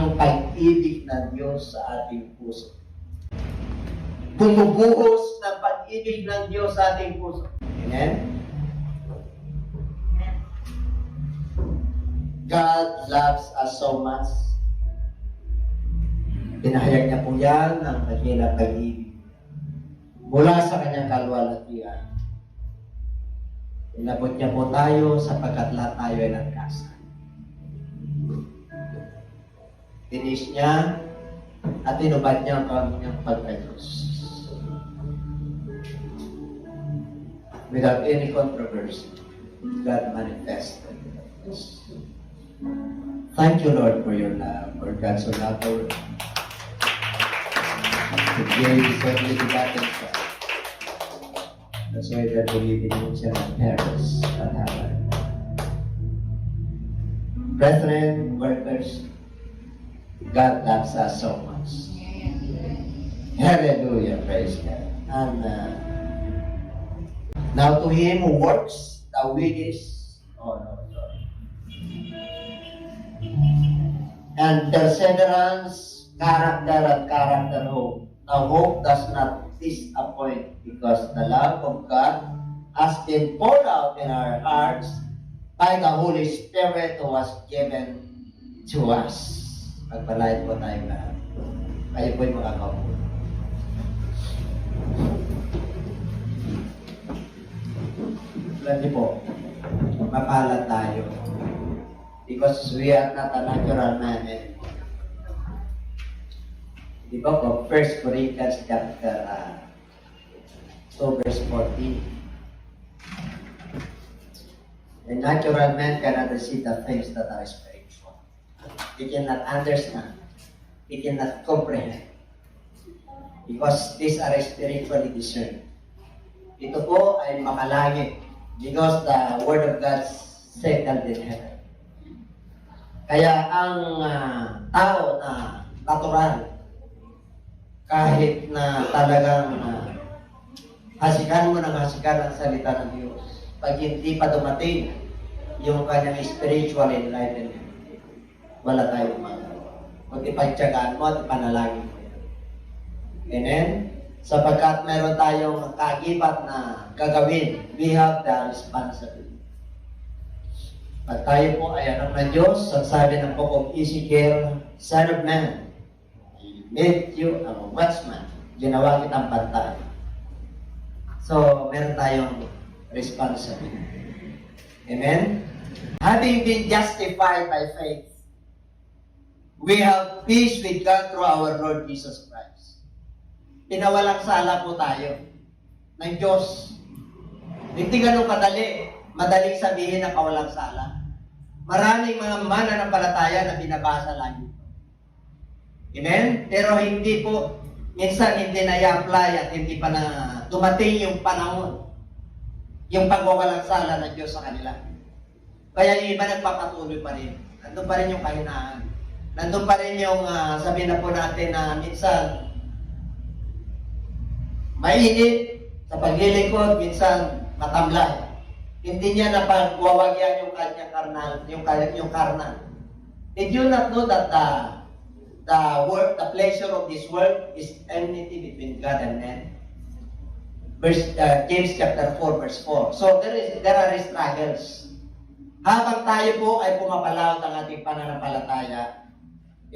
ang pag-ibig ng Diyos sa ating puso. Bumubuhos ng pag-ibig ng Diyos sa ating puso. Amen? God loves us so much. Pinahayag niya po yan ng dakilang pag-ibig mula sa kanyang kaluwalhatian. Inabot niya po tayo sapagkat lahat tayo ay nagkasala. Finish niya at tinubad niya ang kanyang pagkayos. Without any controversy, God manifested. Thank you, Lord, for your love, for God so loved the world. To give His only begotten Son. That's why that believe in Him shall not perish, but have life. Brethren, workers, God loves us so much. Hallelujah, praise God. And now to Him who works the wages, and perseverance, character and character hope. Now hope does not disappoint because the love of God has been poured out in our hearts by the Holy Spirit who was given to us. Magpalahit po tayo lahat. Kayo po'y makakaupo. Alam niyo po, mapalad tayo. Because we are not a natural man anymore. Di ba po, 1 Corinthians chapter 2 verse 14. The natural man cannot receive the things that are spiritual. He cannot understand. He cannot comprehend. Because these are spiritually discerned. Ito po ay makalangit. Because the Word of God settled in heaven. Kaya ang tao na natural, kahit na talagang hasikan mo ng hasikan ang salita ng Diyos, pag hindi pa dumating yung kanyang spiritual enlightenment, wala tayong magawa. Kung ipagtyagaan mo at ipanalangin mo yan. Amen? Sapagkat meron tayong kaagibat na gagawin, we have the responsibility. At tayo po ay anak ng Diyos. Ang sabi ng book of Ezekiel, Son of man, I made you a watchman. Ginawa kitang bantay. So, meron tayong responsibility. Amen? Having been justified by faith, we have peace with God through our Lord Jesus Christ. Pinawalang sala po tayo ng Diyos. Hindi ganun kadali. Madaling sabihin na kawalang sala. Maraming mga mananampalataya na binabasa lang ito. Amen? Pero hindi po, minsan hindi na i-apply at hindi pa na dumating yung panahon, yung pagwawalang sala ng Diyos sa kanila. Kaya yung iba nagpapatuloy pa rin. Nandun pa rin yung kahinaan. Nandun pa rin yung sabihin na po natin na minsan mainit sa paglilingkod, minsan matamlay. Hindi niya napagwawagyan yung kanyang karnal, yung karnal. Did you not know that the pleasure of this world is enmity between God and man? James chapter 4 verse 4. So there are struggles. Habang tayo po ay pumapalawat ang ating pananampalataya,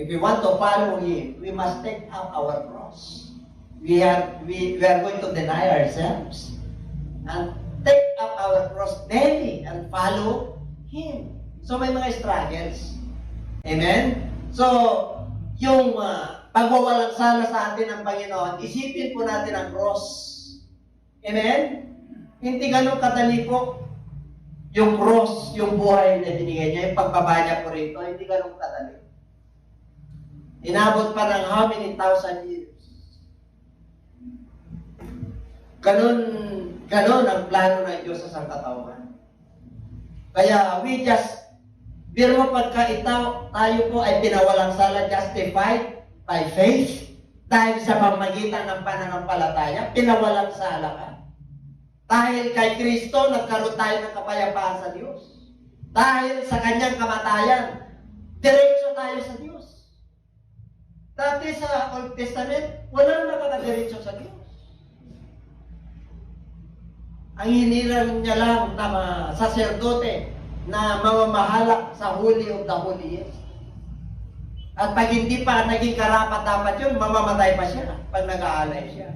if we want to follow Him, we must take up our cross. We are going to deny ourselves and take up our cross daily and follow Him. So may mga struggles. Amen? So, yung pagwawalang sala sa atin ng Panginoon, isipin po natin ang cross. Amen? Hindi ganun kadali po yung cross, yung buhay na binigay niya, yung pagbaba niya po rito, hindi ganun kadali. Inabot pa ng how many thousand years? Ganon ang plano ng Diyos sa sangkatauhan. Kaya we just, pero pagka tayo po ay pinawalang sala, justified by faith, dahil sa pamagitan ng pananampalataya, pinawalang sala ka. Dahil kay Kristo, nagkaroon tayo ng kapayapaan sa Diyos. Dahil sa kanyang kamatayan, diretso tayo sa Diyos. Dati sa Old Testament, walang nakakadiretso sa Diyos. Ang hinirang niya lang na mga saserdote na mamamahala sa Holy of the Holiest. At pag hindi pa naging karapat-dapat yun, mamamatay pa siya pag nag-aalay siya.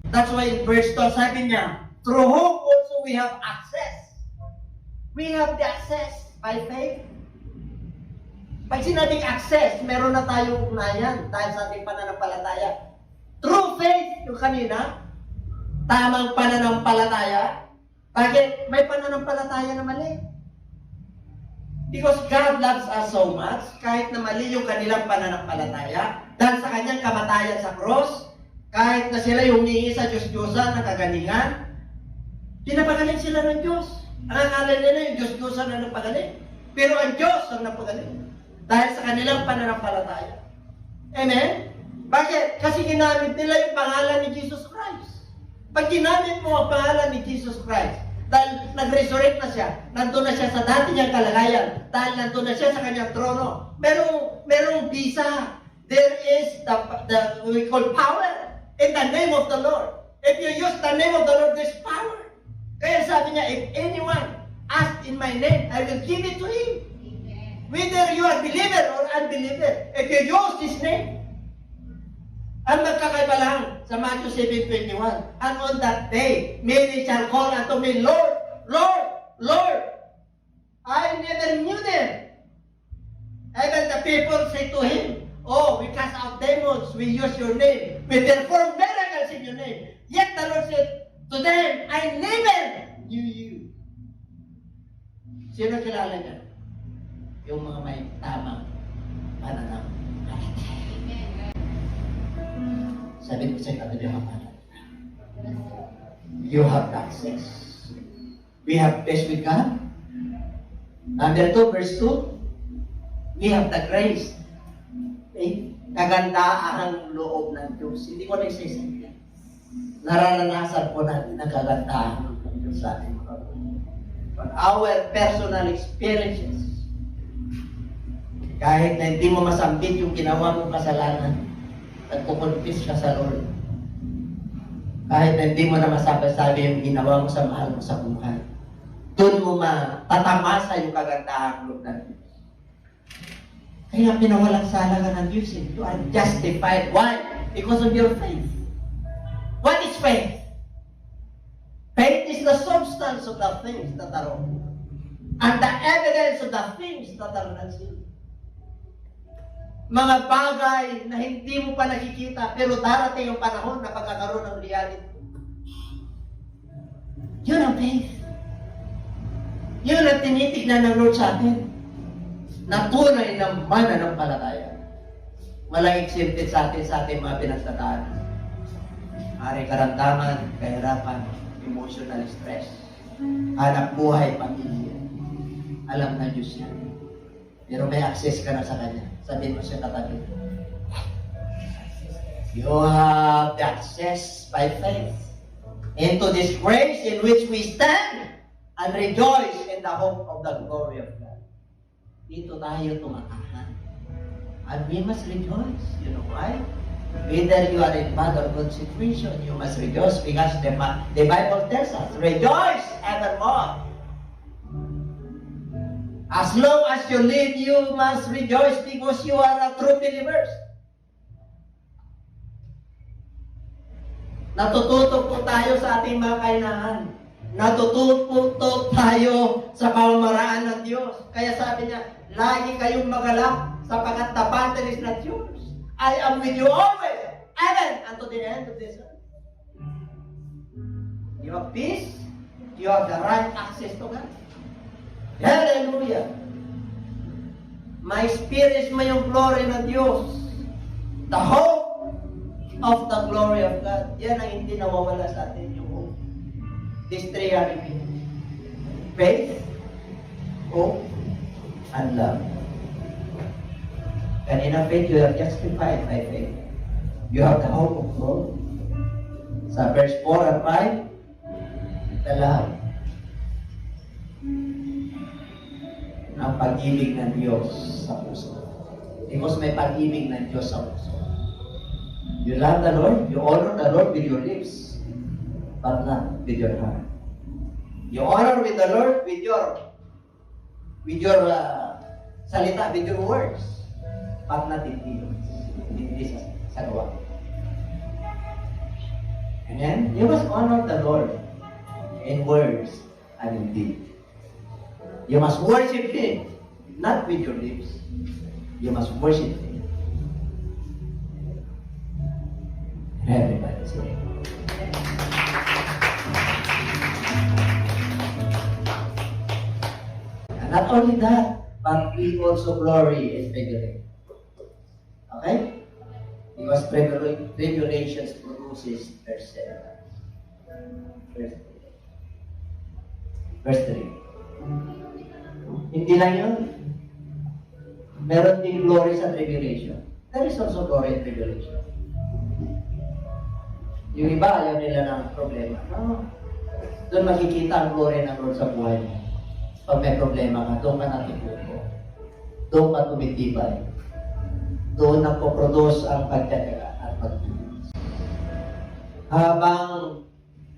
That's why in verse 2, sabi niya, through whom also we have access. We have the access by faith. Pag sinabing access, meron na tayong ugnayan dahil sa ating pananampalataya. True faith, yung kanina, tamang pananampalataya. Bakit? May pananampalataya na mali. Because God loves us so much, kahit na mali yung kanilang pananampalataya, dahil sa kanyang kamatayan sa cross, kahit na sila yung humingi sa Diyos-Diyosan ng kagalingan, pinapagaling sila ng Diyos. Ang akala nila yung Diyos-Diyosan na nagpagaling. Pero ang Diyos ang nagpagaling. Dahil sa kanilang pananampalataya. Amen? Bakit? Kasi ginamit nila yung pangalan ni Jesus Christ. Pag ginamit mo ang pangalan ni Jesus Christ, dahil nag-resurrect na siya, nandun na siya sa dati niyang kalagayan, dahil nandun na siya sa kanyang trono, merong visa. There is the we call power in the name of the Lord. If you use the name of the Lord, there's power. Kaya sabi niya, if anyone asks in my name, I will give it to him. Whether you are believer or unbeliever, if you use His name. Ang magkakaiba lang sa Matthew 7:21, and on that day, many shall call unto me, Lord, Lord, Lord, I never knew them. Even the people say to him, oh, we cast out demons, we use your name, we perform miracles in your name. Yet the Lord said to them, I never knew you. Sino kilala niya? Yung mga may tamang pananampalataya. Sabi ko sa katabi ng mga you have access. We have peace with God. Number 2, verse 2, we have the grace. Okay? Kagandaang loob ng Diyos. Hindi ko nagsisindi. Nararanasan po natin ang kagandahan ng Diyos sa ating mga but our personal experiences, kahit na hindi mo masambit yung ginawa mong kasalanan, nagkukonfess ka sa Lord. Kahit na hindi mo na masabi-sabi yung ginawa mo sa mahal mo sa buhay, doon mo matatamasa yung kagandahang loob ng Diyos. Kaya pinawalang sala ka ng Diyos. You are justified. Why? Because of your faith. What is faith? Faith is the substance of the things that are of, and the evidence of the things that are not seen. Mga bagay na hindi mo pa nakikita, pero darating yung panahon na pagkakaroon ng reality. Yun ang faith. Yun ang tinitignan ng Lord sa atin. Na tunay ng mananampalataya. Walang exempted sa ating mga pinagtataanan. Ari karamdaman, kahirapan, emotional stress, hanap buhay, pamilya. Alam na Diyos yan. Pero may access ka na sa Kanya. Sabihin mo siya katabi. You have the access by faith into this grace in which we stand and rejoice in the hope of the glory of God. Dito tayo tumatahan. And we must rejoice. You know why? Whether you are in bad or good situation, you must rejoice because the Bible tells us, rejoice evermore. As long as you live, you must rejoice because you are a true believer. Natututo po tayo sa ating mga kainahan. Natututo tayo sa pamamaraan ng Diyos. Kaya sabi niya, lagi kayong magalak sapagkat the battle is not yours. I am with you always, even unto the end of this earth. You have peace. You have the right access to God. Hallelujah! Ma-experience mo yung glory ng Diyos. The hope of the glory of God. Yan ang hindi nawawala sa atin, yung hope. These three are repeated. Faith, hope, and love. Kanina faith, you are justified by faith. You have the hope of glory. Sa verse 4 and 5, the love. Ang pag-ibig ng Diyos sa puso. Because may pag-ibig ng Diyos sa puso. You love the Lord, you honor the Lord with your lips, but not with your heart. You honor with the Lord with your salita, with your words, but not in deeds. Hindi sa gawa. And then, you must honor the Lord in words and in deed. You must worship Him, not with your lips. You must worship Him. Everybody say. And not only that, but we also glory in tribulation. Okay? Because tribulations produces perseverance. Verse 3. Hindi lang yun. Meron din glory sa tribulation. There is also glory in tribulation. Yung iba, ayaw nila ng problema. No. Doon makikita ang glory ng Lord sa buhay mo. Pag may problema ka, doon ka natututo. Doon ka tumitibay. Doon nagpo-produce ang pagtyaga at pagtibay. Habang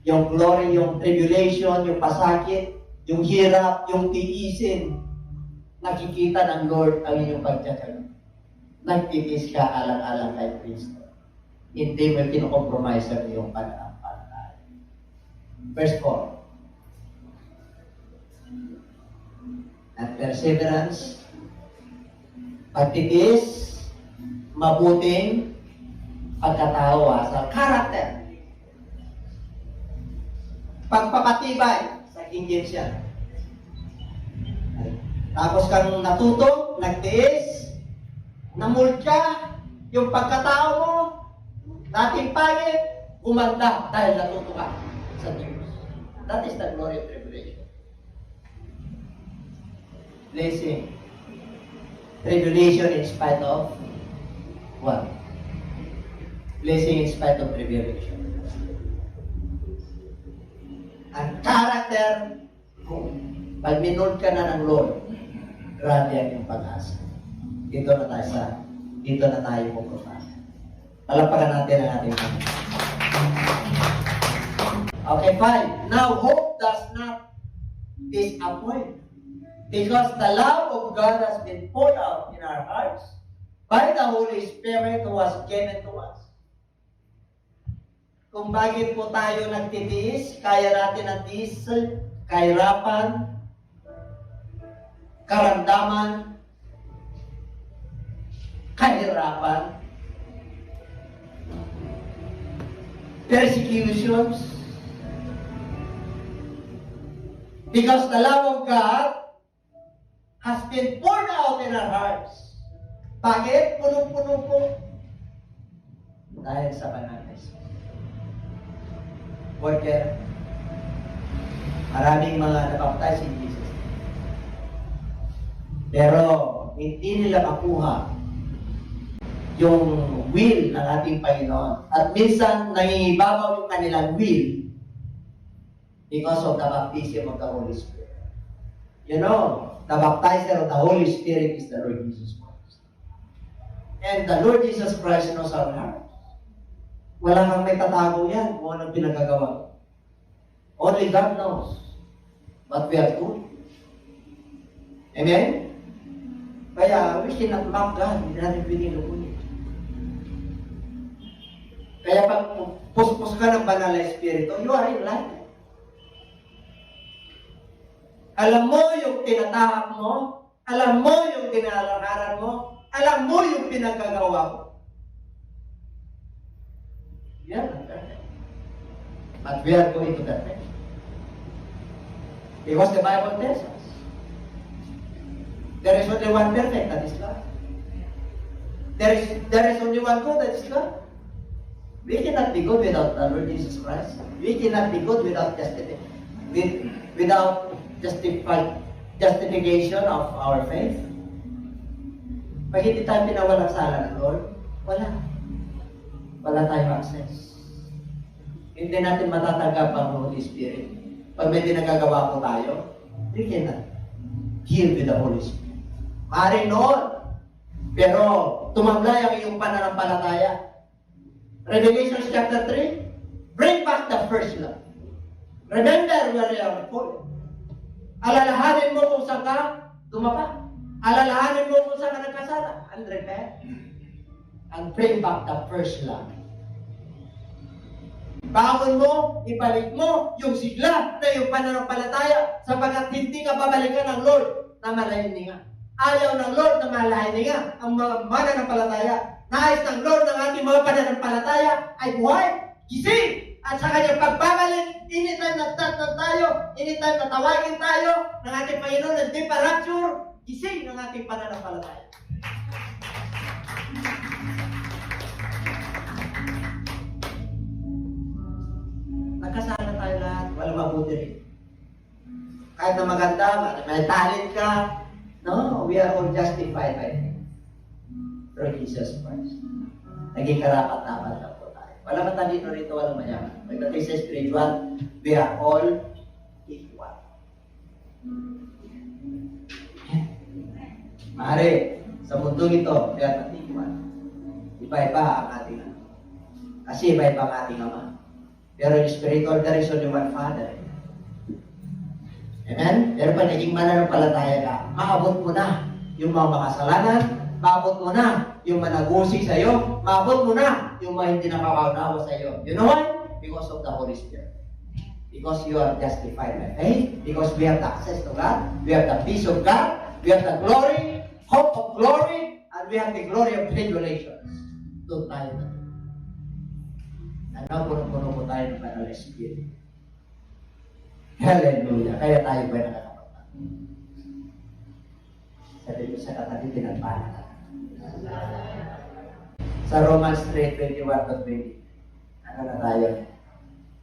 yung glory, yung tribulation, yung pasakit, yung hirap, yung tiisin, nakikita ng Lord ang inyong pagtyaga. Nagtitis ka alang-alang kay Kristo. Hindi mo kinokompromise ang iyong pananampalataya. Verse 4. At perseverance, pagtitis, mabuting pagkatao sa character. Pagpapatibay sa King James yan. Tapos kang natuto, nagtiis, namold ka, yung pagkatao mo, dating pangit, gumanda dahil natuto ka sa Diyos. That is the glory of tribulation. Blessing. Tribulation in spite of what? Blessing in spite of tribulation. Ang character, pag minold ka na ng Lord, grabe ang yung pag-asa. Dito na tayo pupunta. Palapakan natin ang ating Panginoon. Okay, 5. Now, hope does not disappoint. Because the love of God has been poured out in our hearts by the Holy Spirit who was given to us. Kung bakit po tayo nagtitiis, kaya natin ang tiis, kahirapan, karamdaman, kahirapan, persecutions, because the love of God has been poured out in our hearts. Bakit? Punong-puno po. Dahil sa banal na Espiritu. Porque maraming mga nabaptize si Jesus. Pero hindi nila makuha yung will ng ating Panginoon. At minsan, nangingibabaw yung kanilang will because of the baptism of the Holy Spirit. You know, the baptizer of the Holy Spirit is the Lord Jesus Christ. And the Lord Jesus Christ knows our hearts. Wala kang may tatago yan kung anong pinagagawa. Only God knows what we are doing. Amen? Kaya, we cannot mock God. Hindi natin pinilukunin. Kaya pag puspos ka ng banal na Espiritu, you are in life. Alam mo yung tinatahak mo, alam mo yung tinalakaran mo, alam mo yung pinagagawa mo. Yan ang perfect. But we are going to perfection. Because the Bible tells us, there is only one perfect, that is God. There is only one good, that is God. We cannot be good without the Lord Jesus Christ. We cannot be good without justification of our faith. Pag hindi tayo pinawalang sala ng Lord, wala tayong access. Hindi natin matatanggap ang Holy Spirit. Pag may dinagagawa po tayo, we cannot heal with the Holy Spirit. Maaaring noon, Pero tumamlay ang iyong pananampalataya. Revelation chapter 3, bring back the first love. Remember where you are fallen. Alalahanin mo kung saan ka tumapa. Alalahanin mo kung saan ka nagkasala. And repent. And bring back the first love. Bangon mo, ibalik mo yung sigla na yung pananampalataya sapagkat hindi ka babalikan ng Lord na malahininga. Ayaw ng Lord na malahininga ang mga mananampalataya. Nais ng Lord ng ating mga pananampalataya ay buhay, gising, at sa kanyang pagbabalik, anytime na tayo, anytime na tawagin tayo ng ating Panginoon ng deep rapture, gising ng ating pananampalataya. Nagkasala tayo lahat, wala mabuti rin. Kahit na maganda, may talent ka, no, we are all justified by Him. Through Jesus Christ. Naging karapat-dapat lang po tayo. Wala matalino rito, walang mayaman. Pagdating sa spiritual, we are all equal. Maaari, sa mundong ito, we are not equal. Iba-iba ang ating ama. Kasi iba-iba ang ating ama. Pero in spiritual, there is only one Father. Amen? Pero pag naging mananampalataya ka, maabot mo na yung mga makasalanan, maabot mo na yung managusi sa iyo, maabot mo na yung mga hindi nakakaunawa sa iyo. You know why? Because of the Holy Spirit. Because you are justified by faith, because we have the access to God, we have the peace of God, we have the glory, hope of glory, and we have the glory of tribulations. Doon tayo na. Ano, puno-puno po tayo ng Banal Spirit. Hallelujah. Kaya tayo ba nakakapagpag? Sabi ko sa katabi, tinagpala ka. Sa Romans 3:21-20, ano na tayo?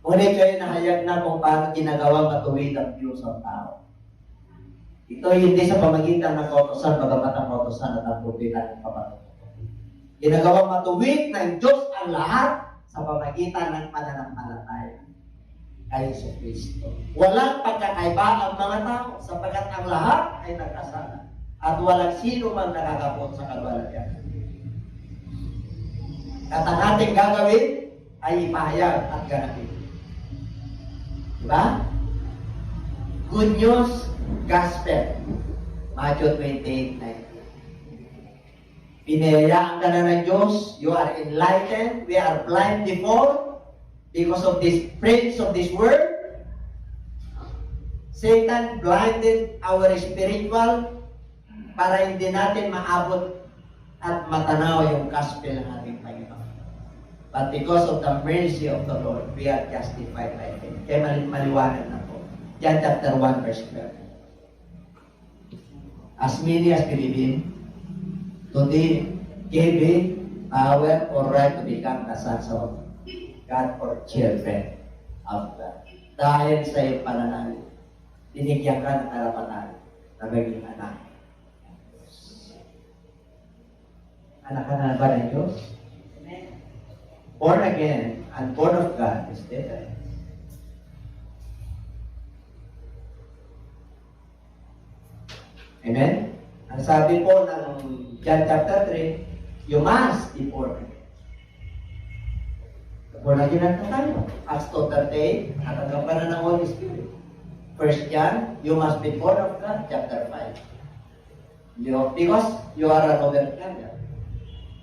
Ngunit kayo nahayag na kung paano ginagawa matuwid ang Diyos ng tao. Ito hindi sa pamagitan ng kautusan, bagamat ang kautusan at ang propeta ng pamatutunan. Ginagawa matuwid ng Diyos ang lahat sa pamagitan ng pananampalataya kay Yesu Kristo. Walang pagkakaiba ang mga tao sapagkat ang lahat ay nagkasala at walang sino man nakakapot sa kaluwalhatian. At ang ating gagawin ay ipahayag at ganapin. Diba? Good news, gospel. Matthew 28:19. Pinayayaan ka na ng Diyos, you are enlightened, we are blind before, because of this prince of this world. Satan blinded our spiritual para hindi natin maabot at matanaw yung gospel ng ating Panginoon. But because of the mercy of the Lord, we are justified by faith. Kaya maliwanag na po. John chapter 1 verse 12. As many as believe in, to them gave power or right to become the sons of God or children of God. Dahil sa iyong pananalig, binigyan ka ng karapatan na maging anak. Anak ka na ba ng Diyos? Born again and born of God is different. Amen? Ang sabi po ng John chapter 3, you must be born again. Born again na tayo. Acts 2:38, natanggap ka na ng Holy Spirit. 1 John, you must be born of God, chapter 5. Because you are an overcomer.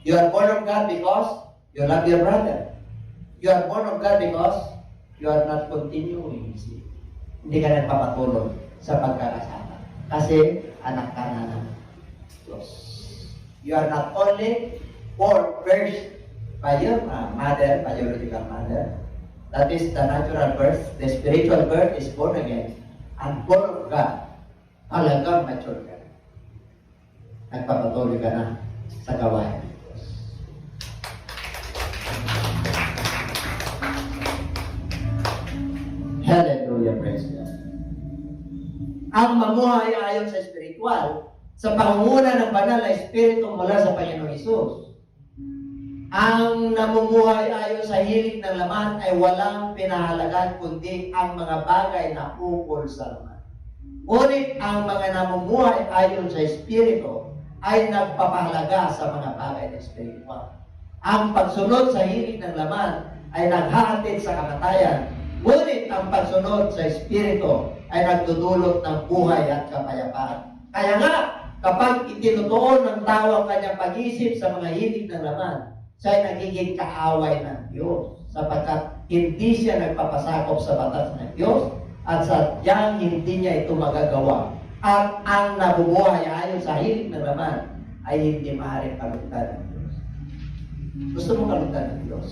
You are born of God because you love your brother. You are born of God because you are not continuing. Hindi ka nagpapatuloy sa pagkakasama. Kasi anak ka na ng Diyos. You are not only born first by your mother, biological mother. That is the natural birth. The spiritual birth is born again. And born of God. Halagang mature ka. Nagpapatuloy ka na sa gawain. Hallelujah, praise God. Ang mamuhay ayon sa spiritual, sa pangunguna ng banal na Espiritu mula sa Panginoong Hesus. Ang namumuhay ayon sa hilig ng laman ay walang pinahalagan kundi ang mga bagay na ukol sa laman. Ngunit ang mga namumuhay ayon sa Espiritu ay nagpapahalaga sa mga bagay na espiritual. Ang pagsunod sa hilig ng laman ay naghahatid sa kamatayan. Ngunit ang pagsunod sa Espiritu ay nagdudulot ng buhay at kapayapaan. Kaya nga, kapag itinutuon ng tao ang kanyang pag-isip sa mga hilig ng laman, siya ay nagiging kaaway ng Diyos sapagkat hindi siya nagpapasakop sa batas ng Diyos at sadyang hindi niya ito magagawa. At ang nabubuhay ayon sa hilig ng laman ay hindi maaaring kalugtan ng Diyos. Gusto mo kalugtan ng Diyos?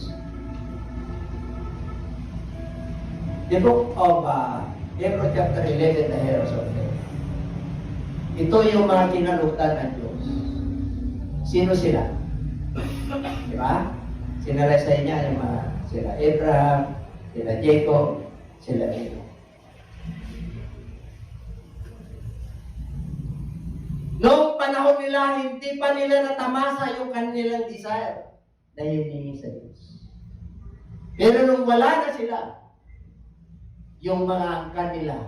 The book of Hebrews chapter 11, the heroes of faith. Ito yung mga kinalugtan ng Diyos. Sino sila? Di ba? Sinala sa niya yung mga sila Abraham, sila Jacob, sila Enoch. Noong panahon nila, hindi pa nila natamasa yung kanilang desire na hiningi sa Diyos. Pero nung wala na sila, yung mga angkan nila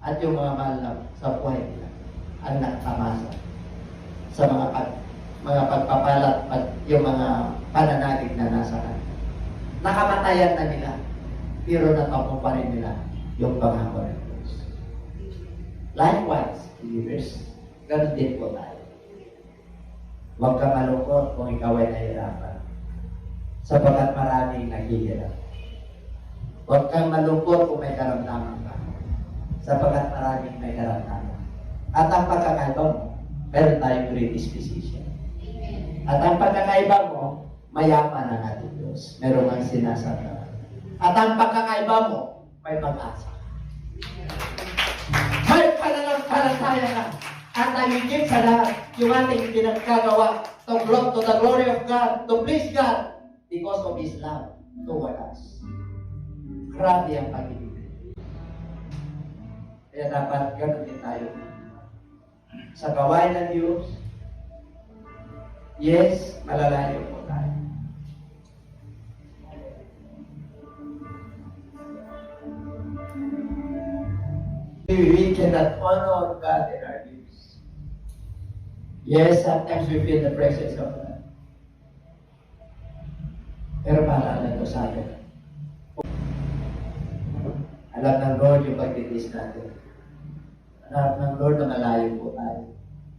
at yung mga mahal sa buhay nila ang nagtamasa sa mga pagpapalat at yung mga pananagig na nasa kanila. Nakamatayan na nila, pero natapo pa rin nila yung pangako ng Diyos. Likewise, believers, ganun din po tayo. Huwag ka malungkot kung ikaw ay nahirapan, sapagkat maraming naghihirap. Huwag kang malungkot kung may karamdaman ka, sapagkat maraming may karamdaman. At ang pagkakaiba mo, meron tayong predisposition. At ang pagkakaiba mo, mayaman ang ating Diyos. Meron ang sinasama. At ang pagkakaiba mo, may pag-asa. May pananampalataya ka. At ang higit sa lahat, yung ating pinagkagawa to the glory of God, to please God, because of His love toward us. Grabe ang pag-ibig. Kaya dapat gano'n din tayo. Sa gawain ng Diyos, yes, malalayo po tayo. We cannot honor God in our lives. Yes, sometimes we feel the presence of God. Pero maalala ito sa atin. Alam ng Lord yung pagtitis natin. Alam ng Lord na malayo po tayo.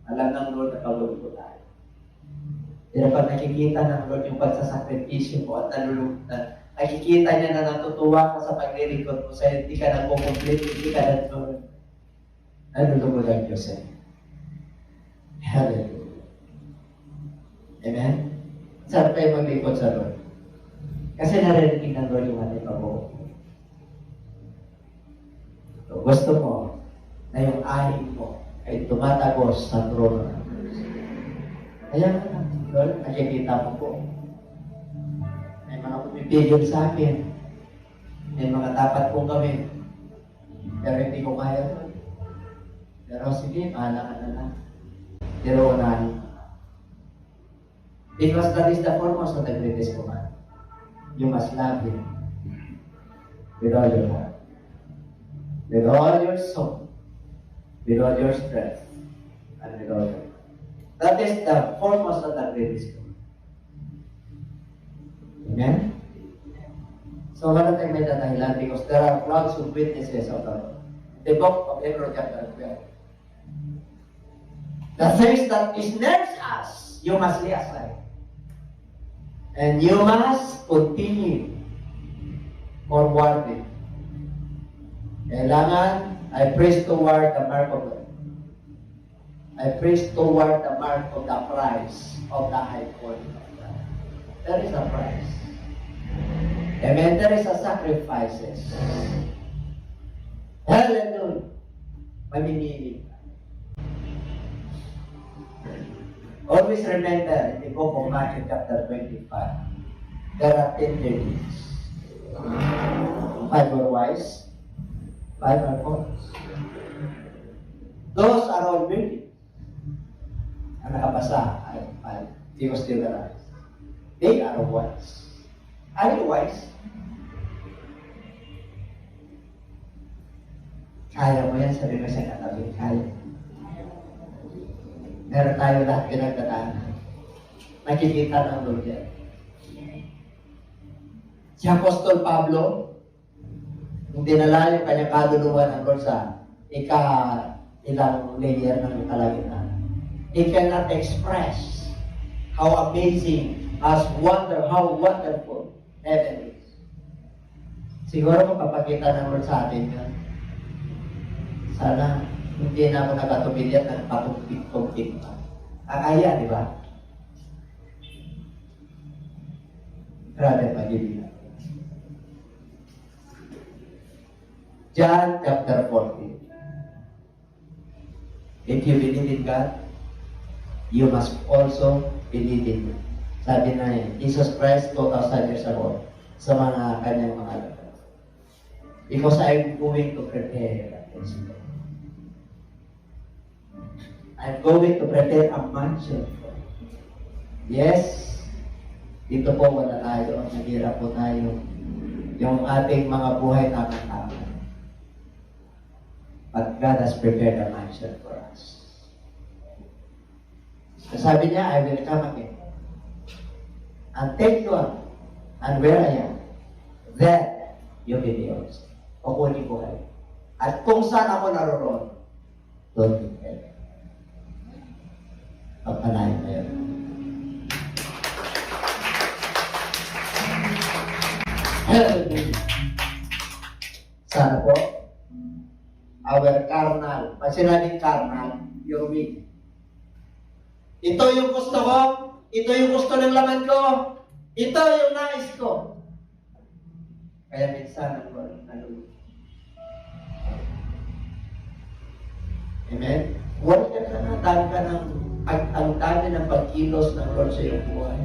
Alam ng Lord na pagod po tayo. Pero pag nakikita ng Lord yung pagsasakripisyo mo at nakikita niya na natutuwa ka sa paglilingkod mo sa hindi ka nagpo-complete, hindi ka nagtuloy. Nalulungod ang Diyos eh. Hallelujah. Amen? Saan tayo maglingkod sa Lord? Kasi narinig ng Lord yung ating pabuo. So, gusto mo na yung ahing mo ay tumatagos sa trono ng Diyos. Kaya Lord, nakikita mo po. May mga pumipigil sa akin. May mga dapat pong gawin. Pero hindi ko kaya doon. Pero sige, mahala ka na lang. Pero unahin. Because that is the foremost of the greatest command. You must love Him with all your heart, with all your soul, with all your strength, and with all your... That is the foremost of the greatest command. Amen? So, wala tayong may dadahilan because there are crowds of witnesses of the Lord. The book of Hebrews chapter 12. The things that snares us, you must lay aside. And you must continue forwarding. Kailangan, I press toward the mark of God. I press toward the mark of the prize of the high calling of God. There is a price. Amen. There is a sacrifices. Hallelujah. Mamimili. Always remember in the book of Matthew chapter 25, there are 10 virgins. 5 are wise, 5 are fools. Those are all virgins. Ang nakabasa ay 5. Because they were wise. They are wise. Are you wise? Kaya mo yan, sabi mo sa katabi, kaya. Meron tayo lahat pinagdadaanan. Nakikita ng Lord yan. Si Apostol Pablo, nung dinala yung kanyang kaluluwa ng Lord sa ilang layer ng kalangitan, he cannot express how amazing, how wonderful heaven is. Siguro mapapakita ng Lord sa atin yan. Sana hindi na ako nagatubilyan ng patumpik-tumpik pa. Kakaya, di ba? Grabe pag-ibig. John chapter 14. If you believe in God, you must also believe in me. Sabi na yun, Jesus Christ 2,000 years ago sa mga kanyang mga lakas. Because I'm going to prepare a place. I'm going to prepare a mansion for you. Yes, dito po wala tayo, naghirap po tayo. Yung ating mga buhay tama-tama. But God has prepared a mansion for us. Sabi niya, I will come again and take you up, and where I am, there you will be also. Kukunin ko kayo. At kung saan ako naroon, doon din kayo. Pagpanahin kayo. Sana po, our carnal, pag sinabing carnal, you're weak. Ito yung gusto ko, ito yung gusto ng laman ko, ito yung nais ko. Kaya minsan ang nalulog. Amen? Huwag ka na, ang dami ng pagkilos ng Lord sa iyong buhay.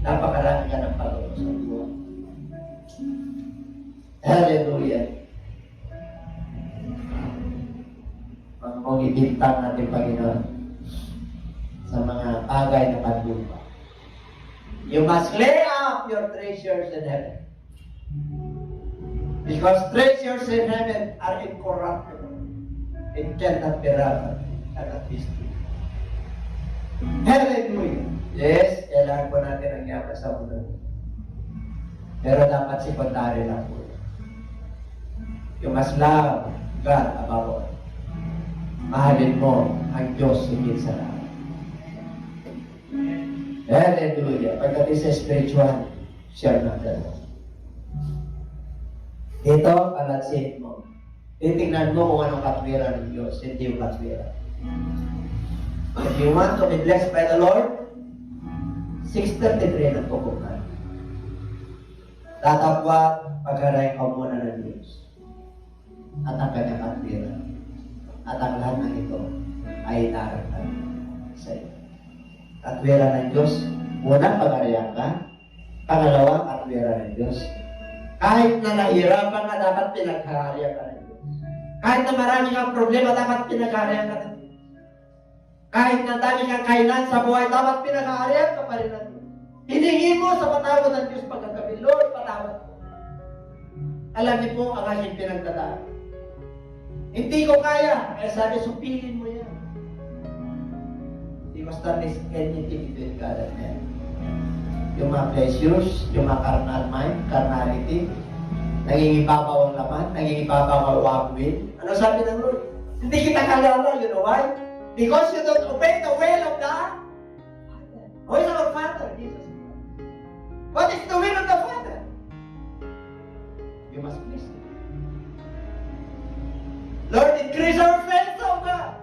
Napakarami ka ng pagkilos sa buhay. Hallelujah. Mong ibintang natin, Panginoon, sa mga bagay na panlupa. You must lay up your treasures in heaven. Because treasures in heaven are incorruptible. It cannot be robbed, cannot be stolen. Hallelujah. Yes, kailangan po natin ang yaman sa mundo. Pero dapat sekundary lang po. You must love God above all. Mahalin mo ang Diyos higit sa lahat. Hallelujah. Pagdating sa spiritual, share natin. Dito, palansin mo. Titingnan mo kung anong katwiran ng Diyos, hindi yung katwiran. If you want to be blessed by the Lord, 6:33 ng pupuntan. Tatapwat, pag-aray ka muna ng Diyos. At ang kanyang katwiran. At ang lahat ng ito ay daragdag sa iyo. Katwiran ng Diyos, unang pag-arayan ka. Pangalawa, katwiran ng Diyos. Kahit na nahirapan ka, dapat pinag-aarayan ka ng Diyos. Kahit na marami kang problema, dapat pinag-aarayan ka ng Diyos. Kahit na dami kang kailan sa buhay, dapat pinag-aarayan ka pa rin ng Diyos. Hiningin mo sa patawad ng Diyos pagkagabi, Lord, patawad ko. Alam niyo po ang aking pinagdadaan. Hindi ko kaya. Kaya sabi, supilin mo yan. Because that is anything between God and man. Yung mga pleasures, yung mga carnal mind, carnality, nangingibabaw ang laman, nangingibabaw ang wagwin. Ano sabi ng Lord? Hindi kita kalala, you know why? Because you don't obey the will of the Father. Who is our Father? Jesus. What is the will of the Father? You must please Him. Lord, increase our faith, O God.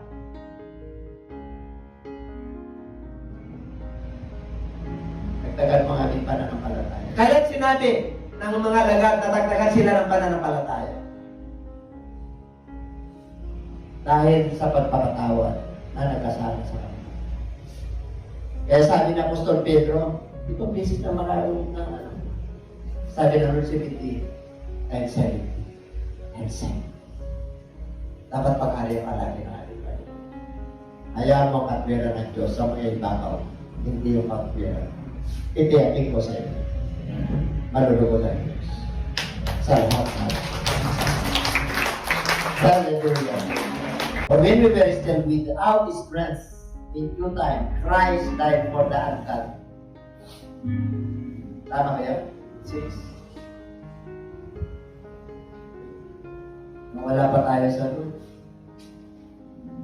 Nagtagal mga ating pananampalataya. Kaya sinabi ng mga lagat, natagtagan sila ng pananampalataya. Dahil sa pagpapatawad na nagkasama sa kanila. Kaya sabi ng Apostol Pedro, ito bisis na maraming na sabi ng Lord 70 and 70 and 70. Dapat pag-ariya ka lagi ng ating kayo. Hayaan mo ang katwiran ng Diyos sa mga ibabaw, hindi yung katwiran. Itiyakin ko sa iyo. Malulugo ng Diyos. Sa lahat natin. Hallelujah. For when we were still without strength, In due time, Christ died for the ungodly. Tama kaya? 6. Wala pa tayo sa doon.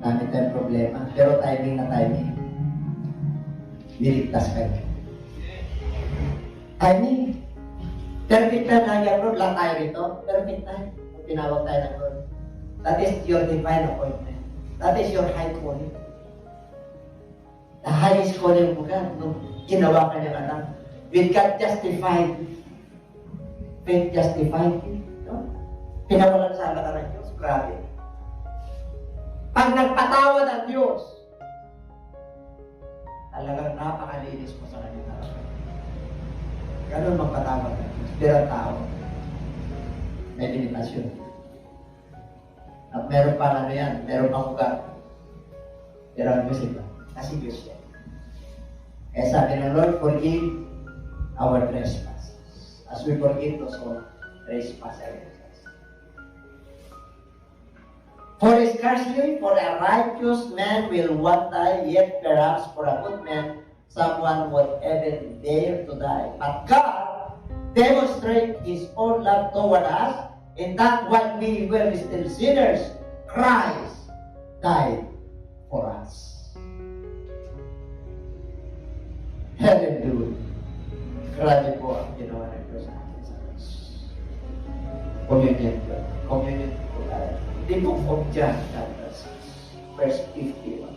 Dami tayong problema. Pero timing na timing. Niligtas kayo. Timing. Perfect time lang yan, bro. Lang tayo rito. Perfect time. Kung tinawag tayo ng Lord. That is your divine appointment. That is your high calling. The highest calling mo ka nung ginawa ka niyang anak. With God justified. Faith justified. No? Pinawalan sa anak ng Diyos. Grabe. Pag nagpatawad ang Diyos, talagang napakalinis mo sa kanyang harapan. Ganun magpatawad ang Diyos. Pero ang tao, may limitasyon. At meron pa ano yan, meron pang ugat. Pero ang Diyos iba. Kasi Diyos yan. Kaya sabi ng Lord, forgive our trespasses. As we forgive those who trespass against us. For scarcely for a righteous man will one die, yet perhaps for a good man someone would even dare to die. But God demonstrates His own love toward us, in that while we were still sinners, Christ died for us. Hallelujah. Grabe po ang ginawa ng Diyos sa atin sa Diyos. Communion po. Communion po tayo. The book of John, chapter 6, verse 51.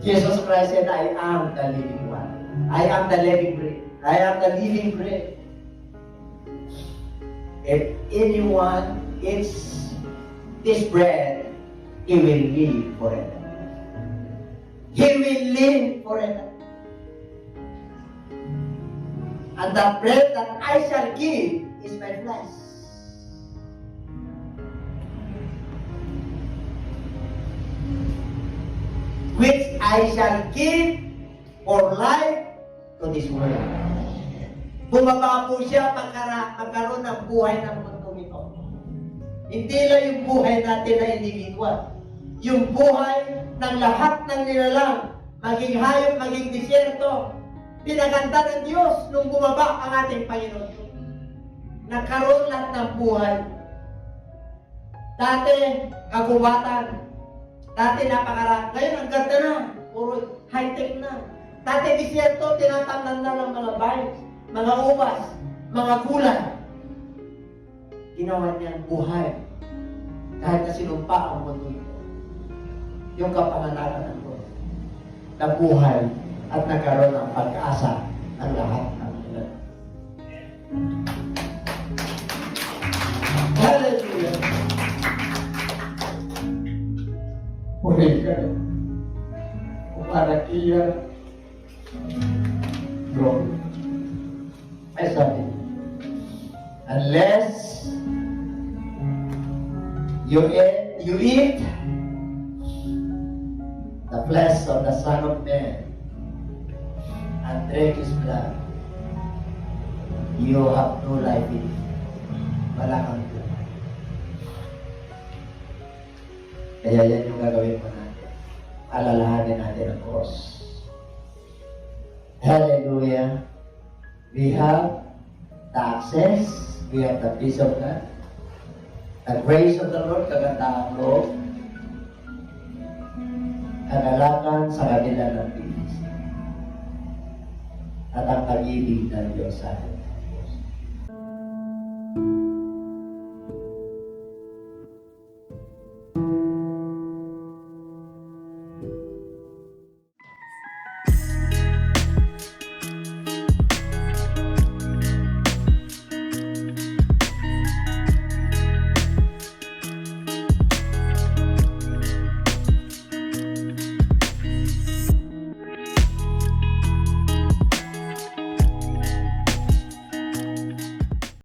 Jesus Christ said, I am the living one. I am the living bread. I am the living bread. If anyone eats this bread, he will live forever. He will live forever. And the bread that I shall give is my flesh. Which I shall give for life to this world. Bumaba po siya magkaroon ng buhay ng mundo ito. Hindi lang yung buhay natin na individual. Yung buhay ng lahat ng nilalang, maging hayop, maging disyerto, pinaganda ng Diyos nung bumaba ang ating Panginoon. Nagkaroon lahat ng buhay. Dati, kagubatan. Dati napakarami. Ngayon, ang ganda na. Puro high-tech na. Dati disyerto, tinatamnan na ng mga vines, mga ubas, mga gulay. Ginawa niya buhay. Kahit na sinumpa ang mundo ito. Yung kapanganakan ng Diyos. Nabuhay at nagkaroon ng pag-asa ng lahat ng ilan. Hallelujah! Puri ka rin. Uparakiya. Glory. Ay sabi, unless you eat the flesh of the Son of Man and drink His blood, you have no life in you. Wala kang buhay. Kaya yan yung gagawin mo natin. Alalahanin natin ang cross. Hallelujah. We have the access. We have the peace of God. The grace of the Lord, kagandahang loob. Kagalakan sa kabila ng bilis. At ang pag-ibig ng Diyos sa atin.